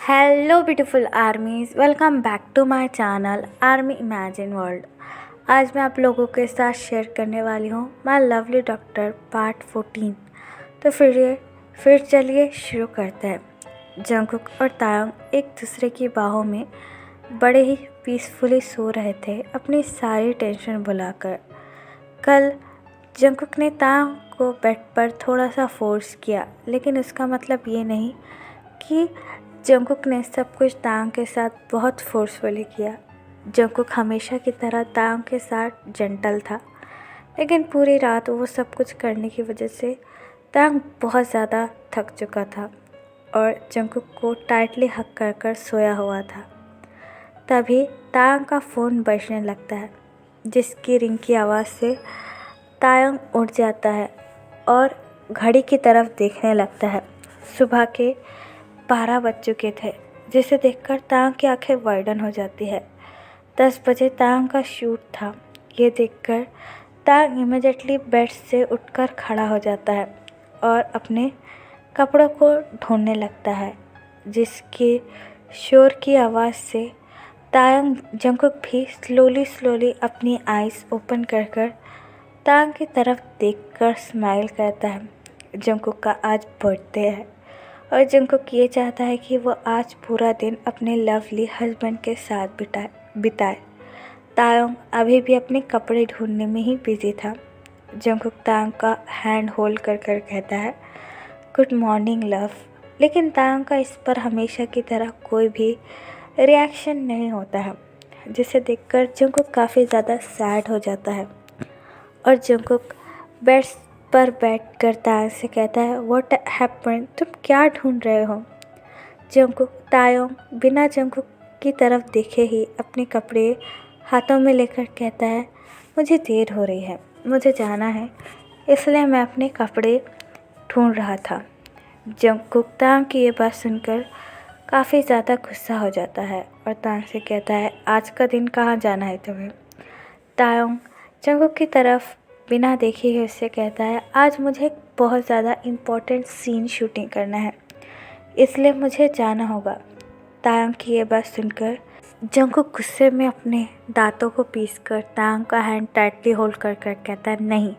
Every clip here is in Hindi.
Hello beautiful armies, welcome back to my channel army imagine world. आज मैं आप लोगों के साथ शेयर करने वाली हूँ माय लवली डॉक्टर पार्ट 14। तो फिर चलिए शुरू करते हैं। जंगकुक और तायंग एक दूसरे की बाहों में बड़े ही पीसफुली सो रहे थे, अपनी सारी टेंशन भुलाकर। कल जंगकुक ने तायंग को बेड पर थोड़ा सा फोर्स किया, लेकिन उसका मतलब ये नहीं कि जंगकुक ने सब कुछ तांग के साथ बहुत फोर्सफुली किया। जंगकुक हमेशा की तरह तांग के साथ जेंटल था, लेकिन पूरी रात वो सब कुछ करने की वजह से तांग बहुत ज़्यादा थक चुका था और जंगकुक को टाइटली हक कर कर सोया हुआ था। तभी तांग का फ़ोन बजने लगता है, जिसकी रिंग की आवाज़ से तायंग उठ जाता है और घड़ी की तरफ देखने लगता है। सुबह के 12 बज चुके थे, जिसे देखकर तांग की आंखें वाइडन हो जाती है। 10 बजे तांग का शूट था। ये देखकर तांग इमीडिएटली बेड से उठकर खड़ा हो जाता है और अपने कपड़ों को ढूंढने लगता है, जिसकी शोर की आवाज़ से तांग जंगकुक भी स्लोली अपनी आइज़ ओपन कर कर तांग की तरफ देखकर स्माइल करता है। जंगकुक का आज बर्थडे है और जंगकुक ये चाहता है कि वो आज पूरा दिन अपने लवली हस्बैंड के साथ बिताए। तायंग अभी भी अपने कपड़े ढूंढने में ही बिजी था। जंगकुक तायंग का हैंड होल्ड कर कर कहता है, गुड मॉर्निंग लव। लेकिन तायंग का इस पर हमेशा की तरह कोई भी रिएक्शन नहीं होता है, जिसे देखकर जंगकुक काफ़ी ज़्यादा सैड हो जाता है और जंगकुक बेड पर बैठकर तायंग से कहता है, व्हाट हैपेंड, तुम क्या ढूंढ रहे हो? तायंग बिना जंगकुक की तरफ देखे ही अपने कपड़े हाथों में लेकर कहता है, मुझे देर हो रही है, मुझे जाना है, इसलिए मैं अपने कपड़े ढूंढ रहा था। जंगकुक तायंग की ये बात सुनकर काफ़ी ज़्यादा गुस्सा हो जाता है और तायंग से कहता है, आज का दिन कहाँ जाना है तुम्हें? तायंग जंगकुक की तरफ बिना देखे ही उससे कहता है, आज मुझे एक बहुत ज़्यादा इम्पोर्टेंट सीन शूटिंग करना है, इसलिए मुझे जाना होगा। तायंग की ये बात सुनकर जंगकुक गुस्से में अपने दांतों को पीसकर तायंग का हैंड टाइटली होल्ड कर कर कहता है, नहीं,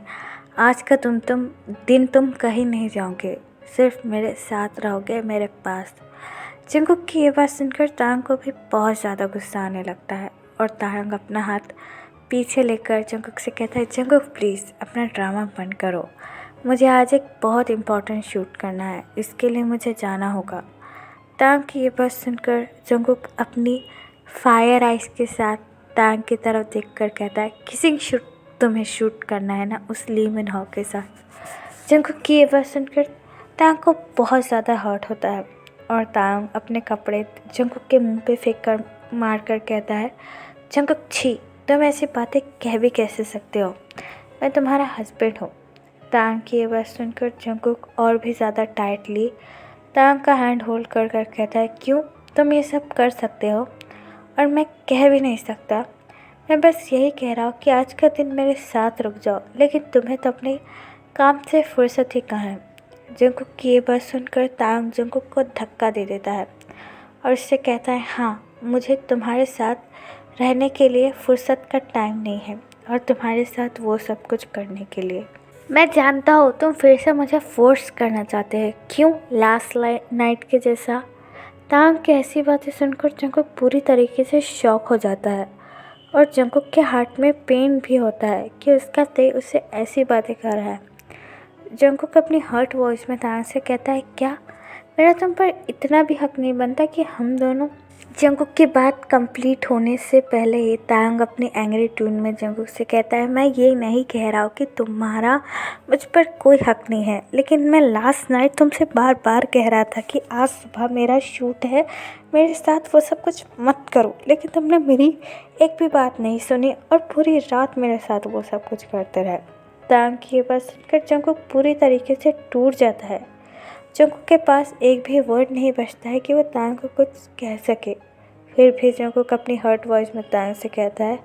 आज का तुम कहीं नहीं जाओगे, सिर्फ मेरे साथ रहोगे, मेरे पास। जंगकुक की ये बात सुनकर तायंग को भी बहुत ज़्यादा गुस्सा आने लगता है और तायंग अपना हाथ पीछे लेकर जंगकुक से कहता है, जंगकुक प्लीज़ अपना ड्रामा बंद करो, मुझे आज एक बहुत इम्पोर्टेंट शूट करना है, इसके लिए मुझे जाना होगा। तांग की ये बात सुनकर जंगकुक अपनी फायर आइज़ के साथ तांग की तरफ देखकर कहता है, किसिंग शूट तुम्हें शूट करना है ना, उस ली मिन हो के साथ। जंगकुक की ये बात सुनकर तांग को बहुत ज़्यादा हर्ट होता है और तांग अपने कपड़े जंगकुक के मुंह पे फेंक कर मार कर कहता है, जंगकुक छी, तुम ऐसी बातें कह भी कैसे सकते हो, मैं तुम्हारा हस्बैंड हूँ। तांग की ये बात सुनकर जंगकुक और भी ज़्यादा टाइटली तांग का हैंड होल्ड कर कर कहता है, क्यों, तुम ये सब कर सकते हो और मैं कह भी नहीं सकता? मैं बस यही कह रहा हूँ कि आज का दिन मेरे साथ रुक जाओ, लेकिन तुम्हें तो अपने काम से फुर्सत ही कहाँ है। जंगकुक की ये बात सुनकर तांग जंगकुक को धक्का दे देता है और उससे कहता है, हाँ, मुझे तुम्हारे साथ रहने के लिए फुर्सत का टाइम नहीं है और तुम्हारे साथ वो सब कुछ करने के लिए। मैं जानता हूँ तुम फिर से मुझे फोर्स करना चाहते हैं, क्यों, लास्ट नाइट के जैसा। तांग की ऐसी बातें सुनकर जंगकुक पूरी तरीके से शॉक हो जाता है और जंगकुक के हार्ट में पेन भी होता है कि उसका ते उससे ऐसी बातें कर रहा है। जंगकुक अपनी हर्ट वॉइस में तांग से कहता है, क्या मेरा तुम पर इतना भी हक नहीं बनता कि हम दोनों। जंगकुक की बात कंप्लीट होने से पहले ही तांग अपनी एंग्री टून में जंगकुक से कहता है, मैं ये नहीं कह रहा हूँ कि तुम्हारा मुझ पर कोई हक नहीं है, लेकिन मैं लास्ट नाइट तुमसे बार बार कह रहा था कि आज सुबह मेरा शूट है, मेरे साथ वो सब कुछ मत करो, लेकिन तुमने मेरी एक भी बात नहीं सुनी और पूरी रात मेरे साथ वो सब कुछ करते रहे। तांग की ये बात सुनकर जंगकुक पूरी तरीके से टूट जाता है। जंगकुक के पास एक भी वर्ड नहीं बचता है कि वो तांग को कुछ कह सके। फिर भी जंगकुक अपनी हर्ट वॉइस में तांग से कहता है,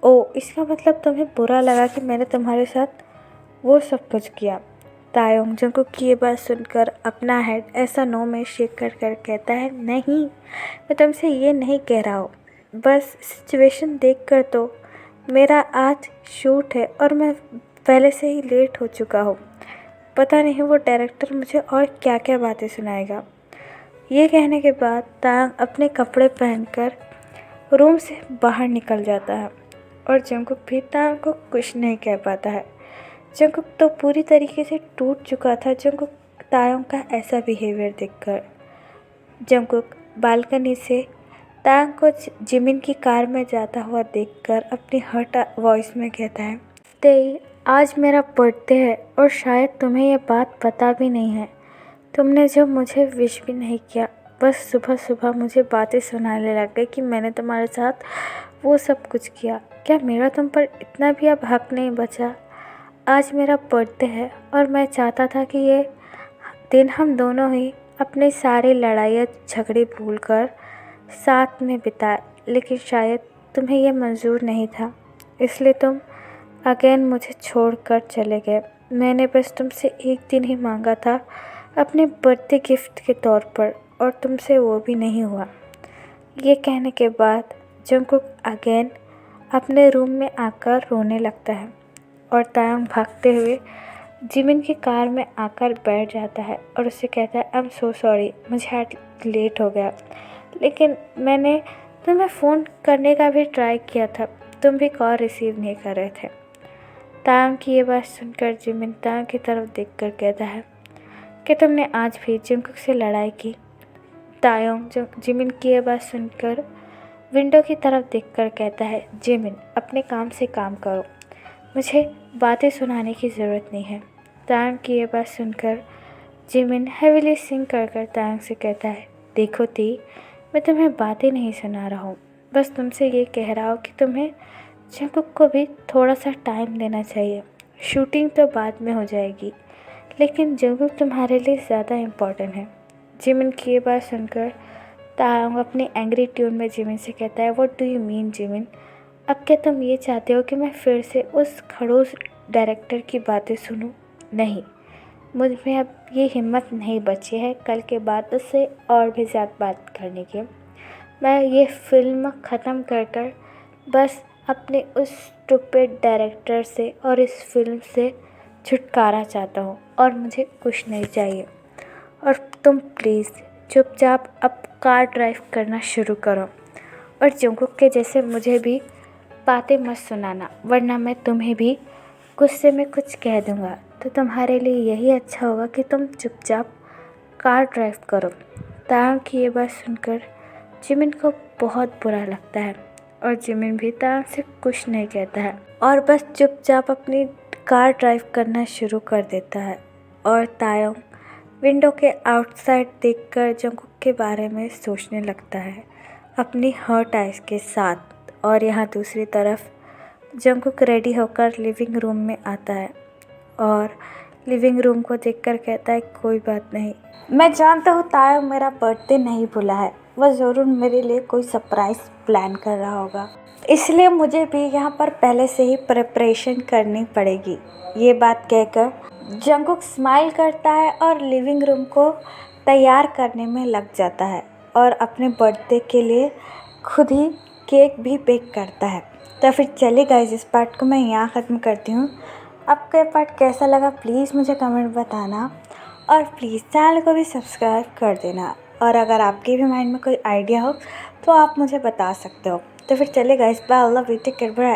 ओ, इसका मतलब तुम्हें बुरा लगा कि मैंने तुम्हारे साथ वो सब कुछ किया। तायोंग जंगकुक की ये बात सुनकर अपना हेड ऐसा नो में शेक कर कर कहता है, नहीं, मैं तुमसे ये नहीं कह रहा हूँ। बस सिचुएशन देख कर तो मेरा आज शूट है और मैं पहले से ही लेट हो चुका हूँ। पता नहीं वो डायरेक्टर मुझे और क्या क्या बातें सुनाएगा। ये कहने के बाद तायंग अपने कपड़े पहनकर रूम से बाहर निकल जाता है और जंगकुक भी तायंग को कुछ नहीं कह पाता है। जंगकुक तो पूरी तरीके से टूट चुका था जंगकुक तायंग का ऐसा बिहेवियर देखकर। जंगकुक बालकनी से तायंग को जिमिन की कार में जाता हुआ देखकर अपनी हर्ट वॉइस में कहता है, तेई, आज मेरा बर्थडे है और शायद तुम्हें यह बात पता भी नहीं है। तुमने जब मुझे विश भी नहीं किया, बस सुबह सुबह मुझे बातें सुनाने लग गए कि मैंने तुम्हारे साथ वो सब कुछ किया। क्या मेरा तुम पर इतना भी अब हक नहीं बचा? आज मेरा बर्थडे है और मैं चाहता था कि ये दिन हम दोनों ही अपने सारे लड़ाइयाँ झगड़े भूलकर साथ में बिताए, लेकिन शायद तुम्हें यह मंजूर नहीं था, इसलिए तुम अगेन मुझे छोड़कर चले गए। मैंने बस तुमसे एक दिन ही मांगा था अपने बर्थडे गिफ्ट के तौर पर और तुमसे वो भी नहीं हुआ। ये कहने के बाद जंगकुक अगेन अपने रूम में आकर रोने लगता है और तायंग भागते हुए जिमिन की कार में आकर बैठ जाता है और उससे कहता है, आई एम सो सॉरी, मुझे आज लेट हो गया, लेकिन मैंने तुम्हें फ़ोन करने का भी ट्राई किया था, तुम भी कॉल रिसीव नहीं कर रहे थे। तायंग की ये बात सुनकर जिमिन तायंग की तरफ देखकर कहता है कि तुमने आज भी जंगकुक से लड़ाई की। तायंग जिमिन की ये बात सुनकर विंडो की तरफ देखकर कहता है, जिमिन, अपने काम से काम करो, मुझे बातें सुनाने की ज़रूरत नहीं है। तायंग की ये बात सुनकर जिमिन हेविली सिंक कर कर तायंग से कहता है, देखो ती, मैं तुम्हें बातें नहीं सुना रहा हूँ, बस तुमसे ये कह रहा हूँ कि तुम्हें जंगकुक को भी थोड़ा सा टाइम देना चाहिए। शूटिंग तो बाद में हो जाएगी, लेकिन जंगकुक तुम्हारे लिए ज़्यादा इम्पोर्टेंट है। जिमिन की ये बात सुनकर तायंग अपनी एंग्री ट्यून में जिमिन से कहता है, what do you mean Jimin? अब क्या तुम ये चाहते हो कि मैं फिर से उस खड़ूस डायरेक्टर की बातें सुनूं? नहीं, मुझ में अब ये हिम्मत नहीं बची है कल के बाद उससे और भी ज़्यादा बात करने की। मैं ये फिल्म ख़त्म कर कर बस अपने उस स्टूपिड डायरेक्टर से और इस फिल्म से छुटकारा चाहता हूँ और मुझे कुछ नहीं चाहिए। और तुम प्लीज़ चुपचाप अब कार ड्राइव करना शुरू करो और जंगकुक के जैसे मुझे भी बातें मत सुनाना, वरना मैं तुम्हें भी गुस्से में कुछ कह दूँगा। तो तुम्हारे लिए यही अच्छा होगा कि तुम चुपचाप कार ड्राइव करो। तायंग की ये बात सुनकर जिमिन को बहुत बुरा लगता है और जिमिन भी तायंग से कुछ नहीं कहता है और बस चुपचाप अपनी कार ड्राइव करना शुरू कर देता है। और तायंग विंडो के आउटसाइड देखकर जंगकुक के बारे में सोचने लगता है अपनी हर्ट आइज़ के साथ। और यहाँ दूसरी तरफ जंगकुक रेडी होकर लिविंग रूम में आता है और लिविंग रूम को देखकर कहता है, कोई बात नहीं, मैं जानता हूँ तायंग मेरा बर्थडे नहीं भूला है, वह ज़रूर मेरे लिए कोई सरप्राइज़ प्लान कर रहा होगा, इसलिए मुझे भी यहाँ पर पहले से ही प्रिपरेशन करनी पड़ेगी। ये बात कहकर जंगकुक स्माइल करता है और लिविंग रूम को तैयार करने में लग जाता है और अपने बर्थडे के लिए खुद ही केक भी बेक करता है। तो फिर चलिए गाइस, इस पार्ट को मैं यहाँ ख़त्म करती हूँ। आपका ये पार्ट कैसा लगा प्लीज़ मुझे कमेंट बताना और प्लीज़ चैनल को भी सब्सक्राइब कर देना। और अगर आपके भी माइंड में कोई आइडिया हो तो आप मुझे बता सकते हो। तो फिर चलिए guys, bye, love you, take care, bye.